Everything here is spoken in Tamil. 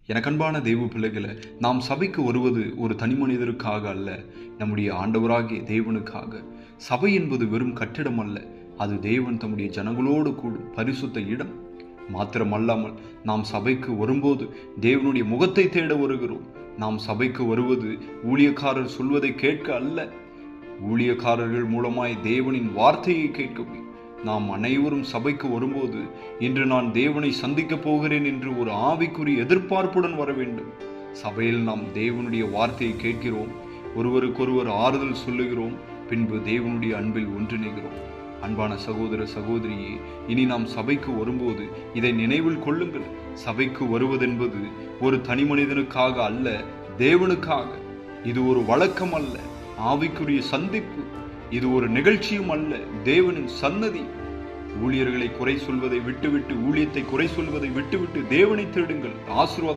எனக்கன்பான தெய்வ பிள்ளைகளை, நாம் சபைக்கு வருவது ஒரு தனி மனிதருக்காக அல்ல, நம்முடைய ஆண்டவராகிய தேவனுக்காக. சபை என்பது வெறும் கட்டிடம் அல்ல, அது தேவன் தம்முடைய ஜனங்களோடு கூடும் பரிசுத்த இடம். மாத்திரமல்லாமல் நாம் சபைக்கு வரும்போது தேவனுடைய முகத்தை தேட வருகிறோம். நாம் சபைக்கு வருவது ஊழியக்காரர் சொல்வதை கேட்க அல்ல, ஊழியக்காரர்கள் மூலமாய் தேவனின் வார்த்தையை கேட்கவே. நாம் அனைவரும் சபைக்கு வரும்போது, இன்று நான் தேவனை சந்திக்கப் போகிறேன் என்று ஒரு ஆவிக்குரிய எதிர்பார்ப்புடன் வர வேண்டும். சபையில் நாம் தேவனுடைய வார்த்தையை கேட்கிறோம், ஒருவருக்கொருவர் ஆறுதல் சொல்லுகிறோம், பின்பு தேவனுடைய அன்பில் ஒன்றிணைகிறோம். அன்பான சகோதர சகோதரியே, இனி நாம் சபைக்கு வரும்போது இதை நினைவில் கொள்ளுங்கள். சபைக்கு வருவதென்பது ஒரு தனி மனிதனுக்காக அல்ல, தேவனுக்காக. இது ஒரு வழக்கம் அல்ல, ஆவிக்குரிய சந்திப்பு. இது ஒரு நிகழ்ச்சியும் அல்ல, தேவனின் சன்னதி. ஊழியர்களை குறை சொல்வதை விட்டுவிட்டு, ஊழியத்தை குறை சொல்வதை விட்டுவிட்டு தேவனை தேடுங்கள். ஆசீர்வாதம்